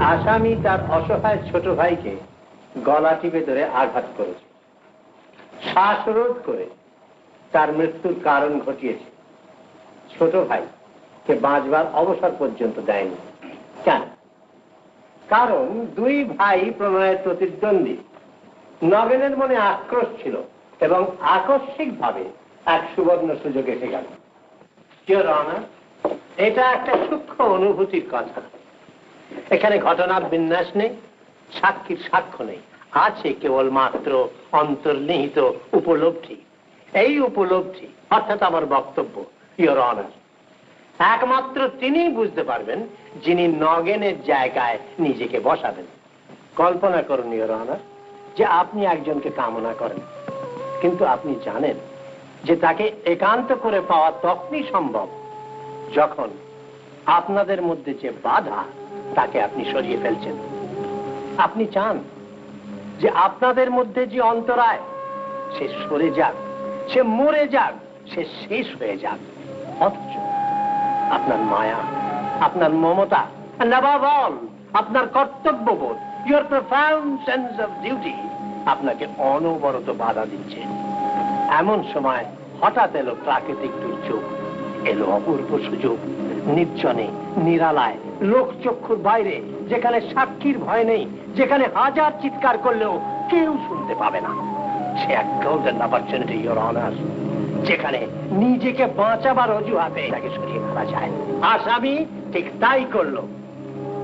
আসামি তার অসহায় ছোট ভাইকে গলা টিপে ধরে আঘাত করেছে, শ্বাসরোধ করে তার মৃত্যুর কারণ ঘটিয়েছে। ছোট ভাইকে বাঁচবার অবসর পর্যন্ত দেয়নি। কেন? কারণ দুই ভাই প্রণয়ের প্রতিদ্বন্দ্বী। নগেনের মনে আক্রোশ ছিল এবং আকস্মিকভাবে এক সুবর্ণ সুযোগ এসে গেল। ইওর অনার, এটা একটা সূক্ষ্ম অনুভূতির কথা। এখানে ঘটনার বিন্যাস নেই, সাক্ষীর সাক্ষ্য নেই, আছে কেবলমাত্র অন্তর্নিহিত উপলব্ধি। এই উপলব্ধি অর্থাৎ আমার বক্তব্য, ইওর অনার, একমাত্র তিনিই বুঝতে পারবেন যিনি নগেনের জায়গায় নিজেকে বসাবেন। কল্পনা করুন ইওর অনার যে আপনি একজনকে কামনা করেন, কিন্তু আপনি জানেন যে তাকে একান্ত করে পাওয়া তখনই সম্ভব যখন আপনাদের মধ্যে যে বাধা তাকে আপনি সরিয়ে ফেলছেন। আপনি চান যে আপনাদের মধ্যে যে অন্তরায় সে সরে যাক, সে মরে যাক, সে শেষ হয়ে যাক। অথচ আপনার মায়া, আপনার মমতা, and above all, আপনার কর্তব্যবোধ, your profound sense of duty আপনাকে অনবরত বাধা দিচ্ছে। এমন সময় হঠাৎ এলো প্রাকৃতিক দুর্যোগ, এলো অপূর্ব সুযোগ। নির্জনে, নিরালায়, লোকচক্ষুর বাইরে, যেখানে সাক্ষীর ভয় নেই, যেখানে হাজার চিৎকার করলেও কেউ শুনতে পাবে না, সে এক গোল্ডেন অপরচুনিটি ইওর অনার, যেখানে নিজেকে বাঁচাবার অজুহাতে তাকে সরিয়ে ফেলা যায়। আসামি ঠিক তাই করলো।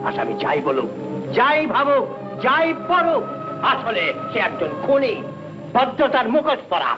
আসামি যাই বলুক, যাই ভাবুক, যাই পড়ুক, আসলে সে একজন খুনি, বদ্ধতার মুখোশ পরা।